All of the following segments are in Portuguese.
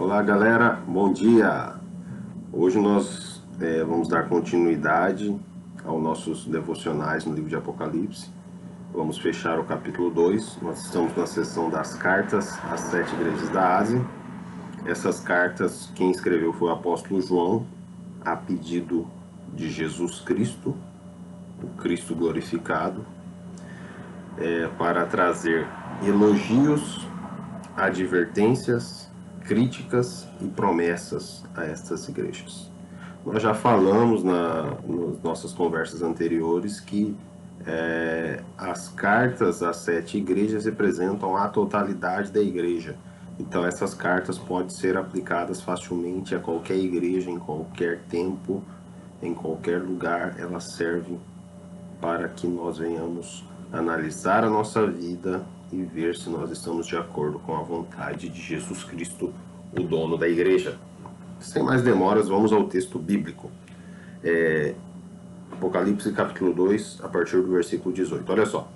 Olá galera, bom dia! Hoje nós vamos dar continuidade aos nossos devocionais no livro de Apocalipse. Vamos fechar o capítulo 2, nós estamos na seção das cartas às 7 igrejas da Ásia. Essas cartas, quem escreveu foi o apóstolo João, a pedido de Jesus Cristo, o Cristo glorificado, para trazer elogios, advertências, críticas e promessas a estas igrejas. Nós já falamos nas nossas conversas anteriores que as cartas às 7 igrejas representam a totalidade da igreja. Então essas cartas podem ser aplicadas facilmente a qualquer igreja, em qualquer tempo, em qualquer lugar. Elas servem para que nós venhamos analisar a nossa vida e ver se nós estamos de acordo com a vontade de Jesus Cristo, o dono da igreja. Sem mais demoras, vamos ao texto bíblico. Apocalipse capítulo 2, a partir do versículo 18. Olha só.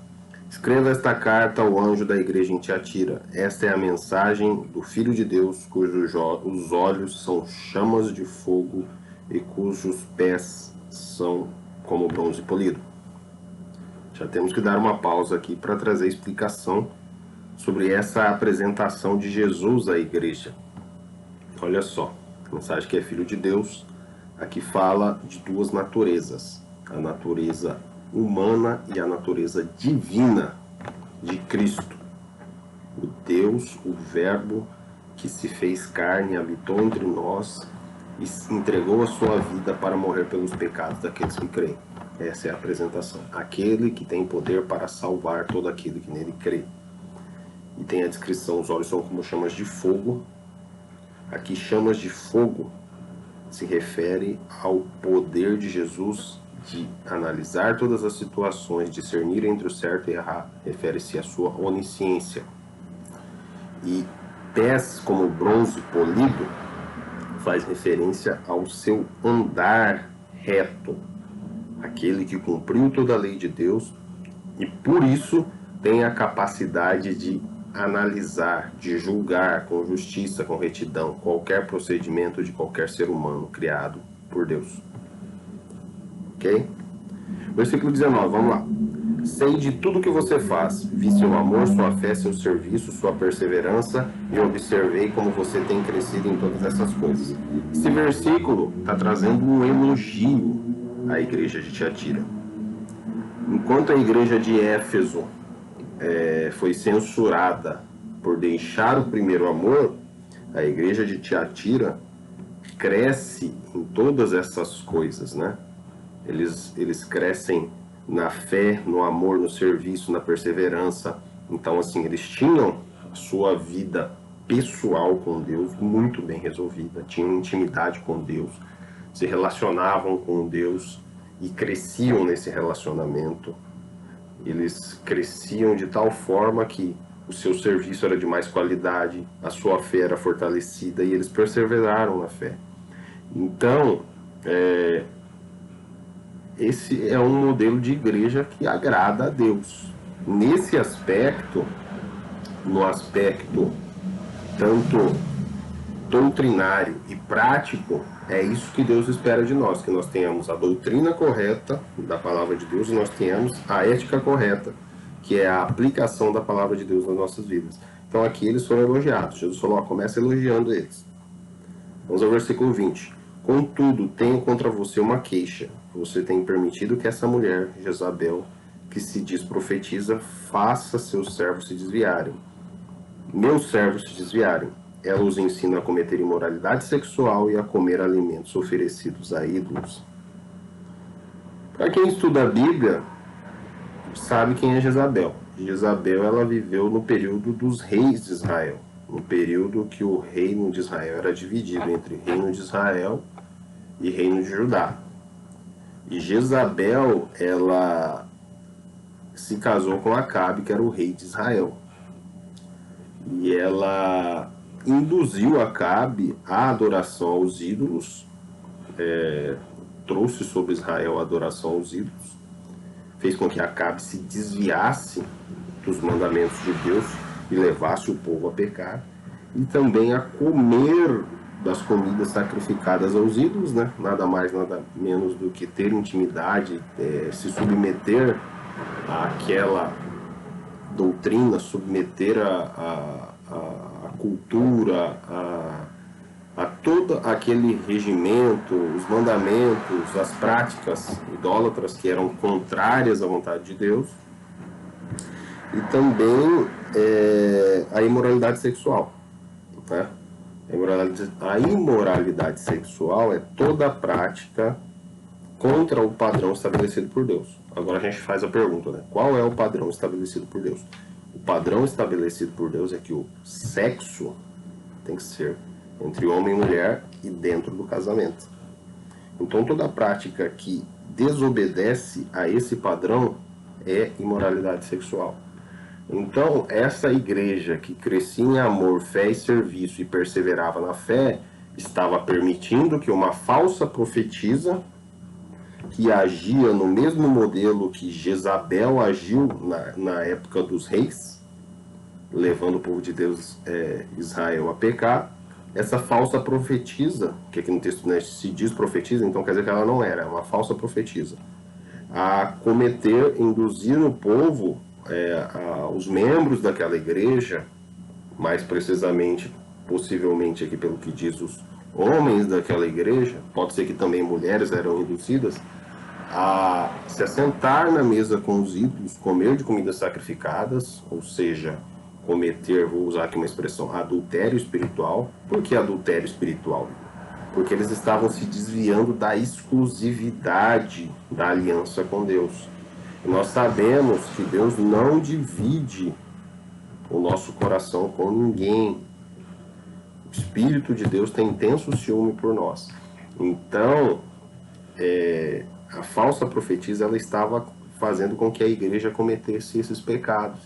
Escreva esta carta ao anjo da igreja em Tiatira. Esta é a mensagem do Filho de Deus, cujos os olhos são chamas de fogo e cujos pés são como bronze polido. Já temos que dar uma pausa aqui para trazer explicação sobre essa apresentação de Jesus à igreja. Olha só, a mensagem que é Filho de Deus, aqui fala de duas naturezas, a natureza humana e a natureza divina de Cristo. O Deus, o Verbo que se fez carne, habitou entre nós e entregou a sua vida para morrer pelos pecados daqueles que creem. Essa é a apresentação. Aquele que tem poder para salvar todo aquele que nele crê. E tem a descrição, os olhos são como chamas de fogo. Aqui chamas de fogo se refere ao poder de Jesus de analisar todas as situações, discernir entre o certo e errar, refere-se à sua onisciência. E pés como bronze polido faz referência ao seu andar reto. Aquele que cumpriu toda a lei de Deus e por isso tem a capacidade de analisar, de julgar com justiça, com retidão, qualquer procedimento de qualquer ser humano criado por Deus. Ok? Versículo 19, vamos lá. Sei de tudo que você faz, vi seu amor, sua fé, seu serviço, sua perseverança e observei como você tem crescido em todas essas coisas. Esse versículo está trazendo um elogio à igreja de Tiatira. Enquanto a igreja de Éfeso foi censurada por deixar o primeiro amor, a igreja de Tiatira cresce em todas essas coisas, né? Eles crescem na fé, no amor, no serviço, na perseverança. Então, assim, eles tinham a sua vida pessoal com Deus muito bem resolvida, tinham intimidade com Deus, se relacionavam com Deus e cresciam nesse relacionamento. Eles cresciam de tal forma que o seu serviço era de mais qualidade, a sua fé era fortalecida e eles perseveraram na fé. Então, esse é um modelo de igreja que agrada a Deus. Nesse aspecto, no aspecto tanto doutrinário e prático, é isso que Deus espera de nós, que nós tenhamos a doutrina correta da palavra de Deus e nós tenhamos a ética correta, que é a aplicação da palavra de Deus nas nossas vidas. Então aqui eles foram elogiados. Jesus falou, começa elogiando eles. Vamos ao versículo 20. Contudo, tenho contra você uma queixa. Você tem permitido que essa mulher, Jezabel, que se diz profetiza, faça seus servos se desviarem. Meus servos se desviarem. Ela os ensina a cometer imoralidade sexual e a comer alimentos oferecidos a ídolos. Para quem estuda a Bíblia, sabe quem é Jezabel. Jezabel, ela viveu no período dos reis de Israel. No período que o reino de Israel era dividido entre reino de Israel e reino de Judá. E Jezabel, ela se casou com Acabe, que era o rei de Israel. E ela induziu Acabe à adoração aos ídolos, trouxe sobre Israel a adoração aos ídolos, fez com que Acabe se desviasse dos mandamentos de Deus e levasse o povo a pecar. e também a comer das comidas sacrificadas aos ídolos, né? Nada mais, nada menos do que ter intimidade, se submeter àquela doutrina, submeter a cultura, a todo aquele regimento, os mandamentos, as práticas idólatras que eram contrárias à vontade de Deus, e também a imoralidade sexual, né? A imoralidade sexual é toda a prática contra o padrão estabelecido por Deus. Agora a gente faz a pergunta, né? Qual é o padrão estabelecido por Deus? O padrão estabelecido por Deus é que o sexo tem que ser entre homem e mulher e dentro do casamento. Então toda prática que desobedece a esse padrão é imoralidade sexual. Então, essa igreja que crescia em amor, fé e serviço e perseverava na fé, estava permitindo que uma falsa profetisa, que agia no mesmo modelo que Jezabel agiu na época dos reis, levando o povo de Deus, Israel, a pecar, essa falsa profetisa, que aqui no texto, né, se diz profetisa, então quer dizer que ela não era, é uma falsa profetisa, a cometer, induzir o povo, os membros daquela igreja, mais precisamente, possivelmente aqui pelo que diz os homens daquela igreja, pode ser que também mulheres eram induzidas, a se assentar na mesa com os ídolos, comer de comidas sacrificadas, ou seja, cometer, vou usar aqui uma expressão, adultério espiritual. Por que adultério espiritual? Porque eles estavam se desviando da exclusividade da aliança com Deus. E nós sabemos que Deus não divide o nosso coração com ninguém. O Espírito de Deus tem intenso ciúme por nós. Então, a falsa profetisa, ela estava fazendo com que a igreja cometesse esses pecados.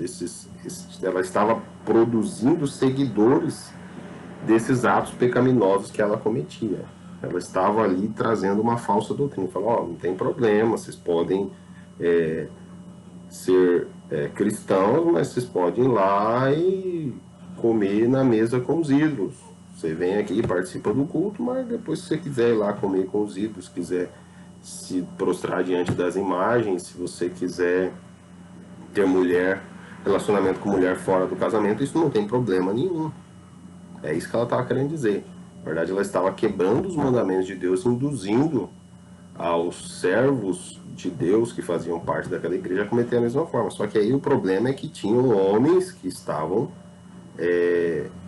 Ela estava produzindo seguidores desses atos pecaminosos que ela cometia. Ela estava ali trazendo uma falsa doutrina. Falou, não tem problema, vocês podem ser cristãos, mas vocês podem ir lá e comer na mesa com os ídolos. Você vem aqui e participa do culto, mas depois, se você quiser ir lá comer com os ídolos, quiser se prostrar diante das imagens, se você quiser ter relacionamento com mulher fora do casamento, isso não tem problema nenhum. É isso que ela estava querendo dizer. Na verdade, ela estava quebrando os mandamentos de Deus, induzindo aos servos de Deus que faziam parte daquela igreja a cometer a mesma forma. Só que aí o problema é que tinham homens que estavam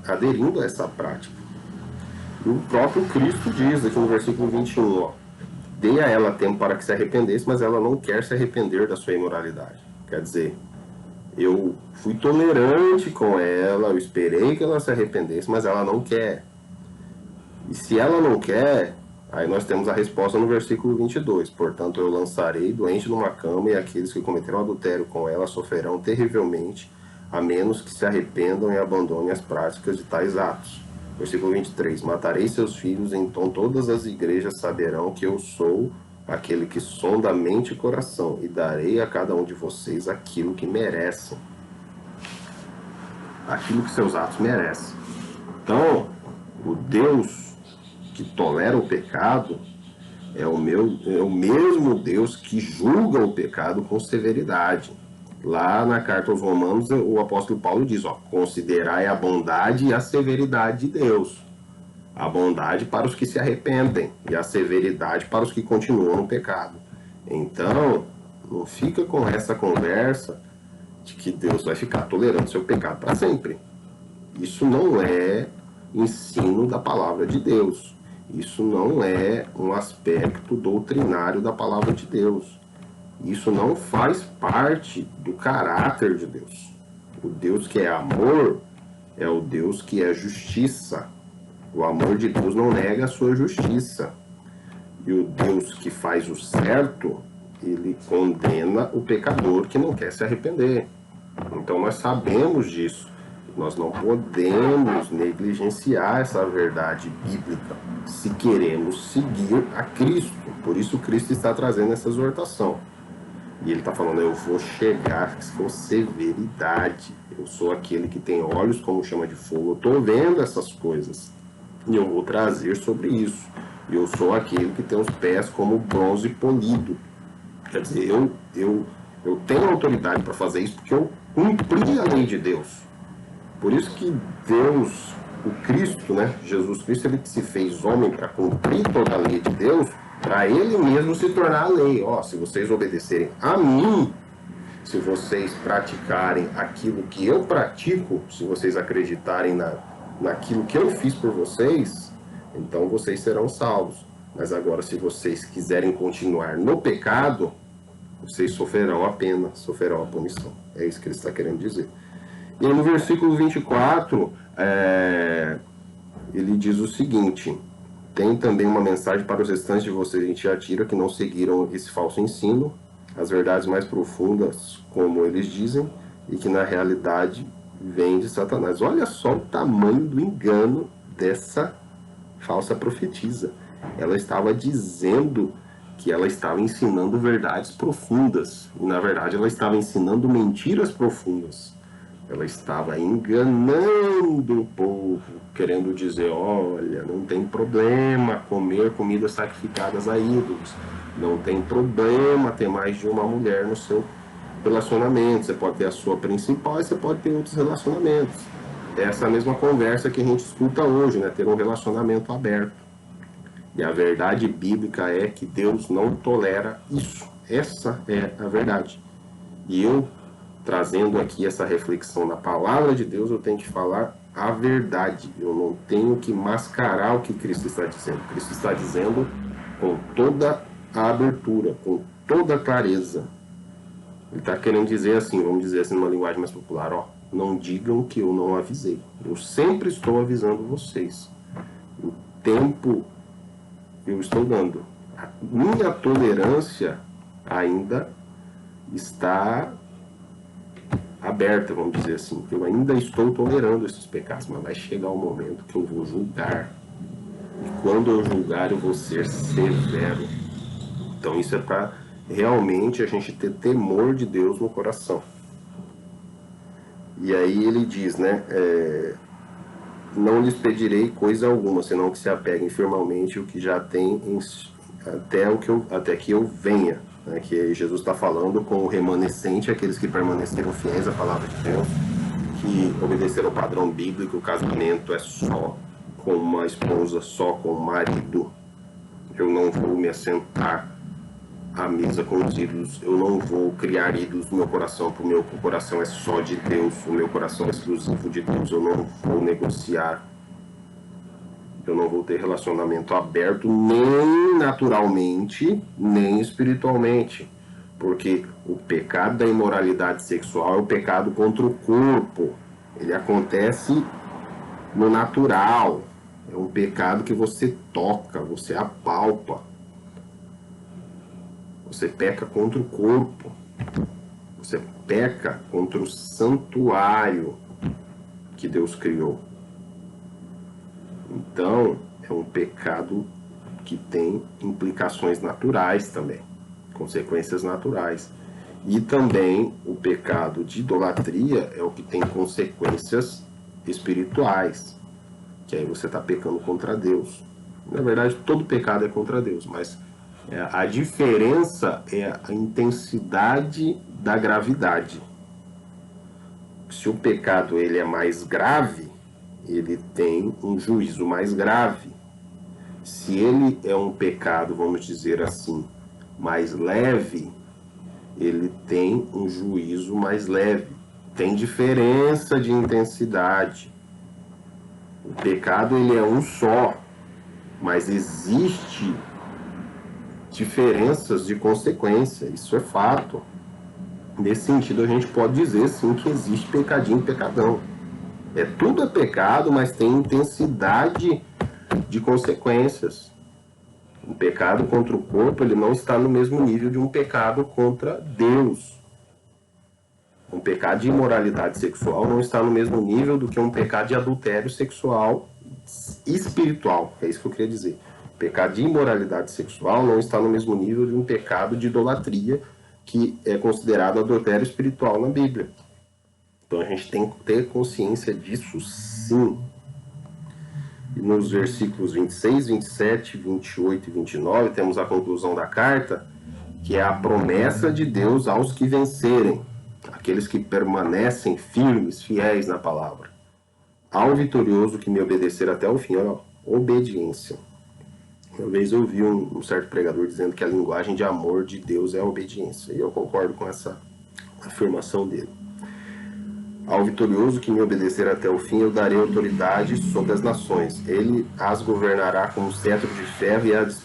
aderindo a essa prática. E o próprio Cristo diz aqui no versículo 21, ó, dei a ela tempo para que se arrependesse, mas ela não quer se arrepender da sua imoralidade. Quer dizer, eu fui tolerante com ela, eu esperei que ela se arrependesse, mas ela não quer. E se ela não quer, aí nós temos a resposta no versículo 22. Portanto, eu lançarei doente numa cama, e aqueles que cometeram adultério com ela sofrerão terrivelmente, a menos que se arrependam e abandonem as práticas de tais atos. Versículo 23. Matarei seus filhos, então todas as igrejas saberão que eu sou aquele que sonda a mente e coração, e darei a cada um de vocês aquilo que merecem. Aquilo que seus atos merecem. Então, o Deus que tolera o pecado é o mesmo Deus que julga o pecado com severidade. Lá na carta aos Romanos, o apóstolo Paulo diz, ó, considerai a bondade e a severidade de Deus. A bondade para os que se arrependem e a severidade para os que continuam no pecado. Então, não fica com essa conversa de que Deus vai ficar tolerando seu pecado para sempre. Isso não é ensino da palavra de Deus. Isso não é um aspecto doutrinário da palavra de Deus. Isso não faz parte do caráter de Deus. O Deus que é amor é o Deus que é justiça. O amor de Deus não nega a sua justiça. E o Deus que faz o certo, ele condena o pecador que não quer se arrepender. Então nós sabemos disso. Nós não podemos negligenciar essa verdade bíblica se queremos seguir a Cristo. Por isso Cristo está trazendo essa exortação. E ele está falando, eu vou chegar com severidade. Eu sou aquele que tem olhos como chama de fogo. Eu estou vendo essas coisas. E eu vou trazer sobre isso. Eu sou aquele que tem os pés como bronze polido. Quer dizer, eu tenho autoridade para fazer isso porque eu cumpri a lei de Deus. Por isso que Deus, o Cristo, né, Jesus Cristo, ele se fez homem para cumprir toda a lei de Deus, para ele mesmo se tornar a lei. Ó, se vocês obedecerem a mim, se vocês praticarem aquilo que eu pratico, se vocês acreditarem naquilo que eu fiz por vocês, então vocês serão salvos. Mas agora, se vocês quiserem continuar no pecado, vocês sofrerão a pena, sofrerão a punição. É isso que ele está querendo dizer. E aí, no versículo 24, ele diz o seguinte: tem também uma mensagem para os restantes de vocês em Tiatira que não seguiram esse falso ensino, as verdades mais profundas, como eles dizem, e que na realidade vem de Satanás. Olha só o tamanho do engano dessa falsa profetisa. Ela estava dizendo que ela estava ensinando verdades profundas, e na verdade ela estava ensinando mentiras profundas. Ela estava enganando o povo, querendo dizer, olha, não tem problema comer comidas sacrificadas a ídolos, não tem problema ter mais de uma mulher no seu relacionamento, você pode ter a sua principal e você pode ter outros relacionamentos. É essa mesma conversa que a gente escuta hoje, né? Ter um relacionamento aberto. E a verdade bíblica é que Deus não tolera isso. Essa é a verdade. E eu, trazendo aqui essa reflexão na palavra de Deus, eu tenho que falar a verdade. Eu não tenho que mascarar o que Cristo está dizendo. Cristo está dizendo com toda a abertura, com toda a clareza. Ele está querendo dizer assim, vamos dizer assim numa linguagem mais popular, ó, não digam que eu não avisei. Eu sempre estou avisando vocês. O tempo eu estou dando. A minha tolerância ainda está aberta, vamos dizer assim. Eu ainda estou tolerando esses pecados, mas vai chegar o momento que eu vou julgar. E quando eu julgar, eu vou ser severo. Então isso é para realmente a gente ter temor de Deus no coração. E aí ele diz, né, não lhes pedirei coisa alguma, senão que se apeguem firmemente o que já tem até que eu venha. Né, que Jesus está falando com o remanescente, aqueles que permaneceram fiéis à palavra de Deus, que obedeceram ao padrão bíblico. O casamento é só com uma esposa, só com o marido. Eu não vou me assentar à mesa com os ídolos, eu não vou criar ídolos no meu coração, porque o meu coração é só de Deus, o meu coração é exclusivo de Deus, eu não vou negociar, eu não vou ter relacionamento aberto, nem naturalmente, nem espiritualmente, porque o pecado da imoralidade sexual é o pecado contra o corpo, ele acontece no natural, é um pecado que você toca, você apalpa. Você peca contra o corpo. Você peca contra o santuário que Deus criou. Então, é um pecado que tem implicações naturais também, consequências naturais. E também o pecado de idolatria é o que tem consequências espirituais, que aí você está pecando contra Deus. Na verdade, todo pecado é contra Deus, mas a diferença é a intensidade da gravidade. Se o pecado ele é mais grave, ele tem um juízo mais grave. Se ele é um pecado, vamos dizer assim, mais leve, ele tem um juízo mais leve. Tem diferença de intensidade. O pecado ele é um só, mas existe diferenças de consequência, isso é fato. Nesse sentido, a gente pode dizer sim que existe pecadinho e pecadão. Tudo é pecado, mas tem intensidade de consequências. Um pecado contra o corpo, ele não está no mesmo nível de um pecado contra Deus. Um pecado de imoralidade sexual não está no mesmo nível do que um pecado de adultério sexual espiritual. É isso que eu queria dizer. O pecado de imoralidade sexual não está no mesmo nível de um pecado de idolatria, que é considerado adultério espiritual na Bíblia. Então a gente tem que ter consciência disso sim. E nos versículos 26, 27, 28 e 29 temos a conclusão da carta, que é a promessa de Deus aos que vencerem, aqueles que permanecem firmes, fiéis na palavra. Ao vitorioso que me obedecer até o fim, olha, obediência. Uma vez eu vi um certo pregador dizendo que a linguagem de amor de Deus é a obediência, e eu concordo com essa afirmação dele. Ao vitorioso que me obedecer até o fim, eu darei autoridade sobre as nações. Ele as governará como cetro de ferro e as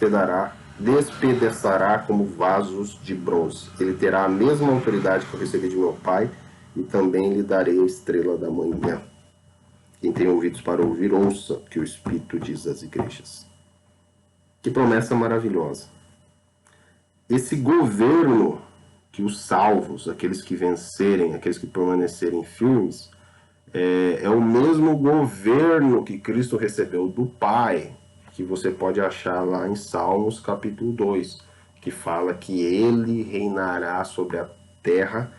despedaçará como vasos de bronze. Ele terá a mesma autoridade que eu recebi de meu Pai, e também lhe darei a estrela da manhã. Quem tem ouvidos para ouvir, ouça o que o Espírito diz às igrejas. Que promessa maravilhosa. Esse governo que os salvos, aqueles que vencerem, aqueles que permanecerem firmes, é o mesmo governo que Cristo recebeu do Pai, que você pode achar lá em Salmos capítulo 2, que fala que ele reinará sobre a terra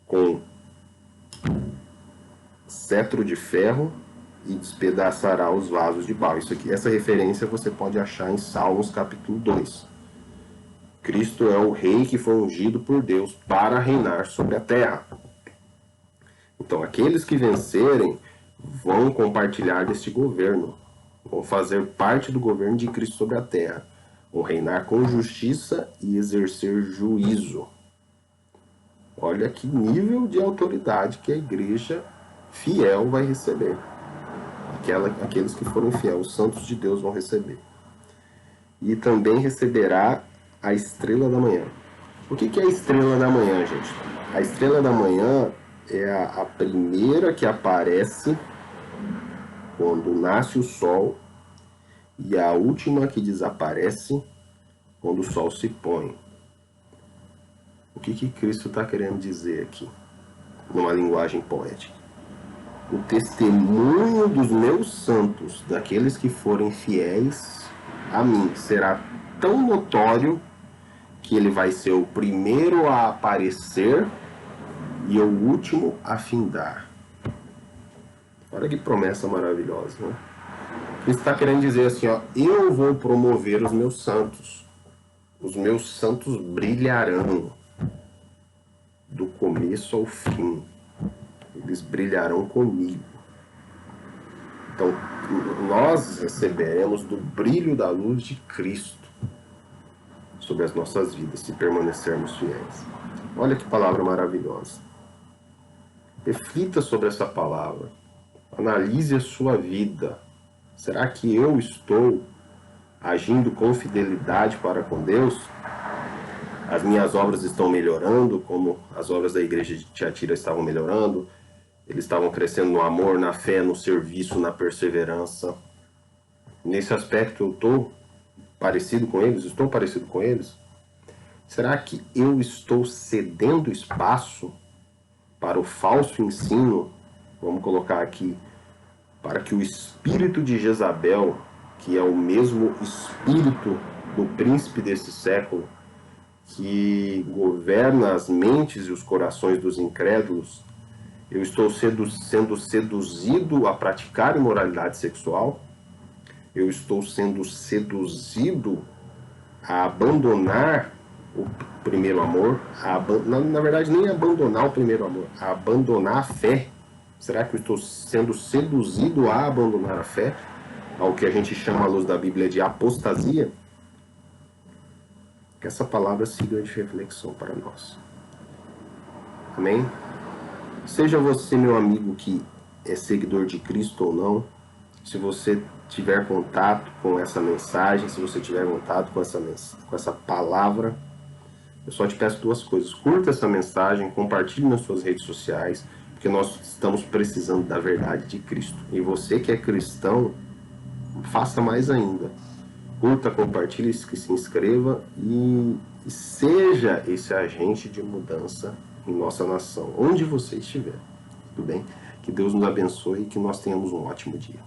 com cetro de ferro e despedaçará os vasos de barro. Essa referência você pode achar em Salmos capítulo 2. Cristo é o rei que foi ungido por Deus para reinar sobre a terra. Então, aqueles que vencerem vão compartilhar deste governo, vão fazer parte do governo de Cristo sobre a terra, vão reinar com justiça e exercer juízo. Olha que nível de autoridade que a igreja fiel vai receber. Aqueles que foram fiéis, os santos de Deus vão receber. E também receberá a estrela da manhã. O que é a estrela da manhã, gente? A estrela da manhã é a primeira que aparece quando nasce o sol e a última que desaparece quando o sol se põe. O que Cristo está querendo dizer aqui, numa linguagem poética? O testemunho dos meus santos, daqueles que forem fiéis a mim, será tão notório que ele vai ser o primeiro a aparecer e o último a findar. Olha que promessa maravilhosa, né? Cristo está querendo dizer assim, ó, eu vou promover os meus santos. Os meus santos brilharão do começo ao fim. Eles brilharão comigo. Então, nós receberemos do brilho da luz de Cristo sobre as nossas vidas, se permanecermos fiéis. Olha que palavra maravilhosa. Reflita sobre essa palavra. Analise a sua vida. Será que eu estou agindo com fidelidade para com Deus? As minhas obras estão melhorando, como as obras da igreja de Tiatira estavam melhorando? Eles estavam crescendo no amor, na fé, no serviço, na perseverança. Nesse aspecto eu estou parecido com eles? Estou parecido com eles? Será que eu estou cedendo espaço para o falso ensino? Vamos colocar aqui, para que o espírito de Jezabel, que é o mesmo espírito do príncipe desse século, que governa as mentes e os corações dos incrédulos, eu estou sendo seduzido a praticar imoralidade sexual? Eu estou sendo seduzido a abandonar o primeiro amor? Na verdade, nem abandonar o primeiro amor, a abandonar a fé. Será que eu estou sendo seduzido a abandonar a fé? Ao que a gente chama à luz da Bíblia de apostasia? Que essa palavra sirva de reflexão para nós. Amém? Seja você, meu amigo, que é seguidor de Cristo ou não, se você tiver contato com essa mensagem, se você tiver contato com essa palavra, eu só te peço duas coisas. Curta essa mensagem, compartilhe nas suas redes sociais, porque nós estamos precisando da verdade de Cristo. E você que é cristão, faça mais ainda. Curta, compartilhe, que se inscreva e seja esse agente de mudança em nossa nação, onde você estiver. Tudo bem? Que Deus nos abençoe e que nós tenhamos um ótimo dia.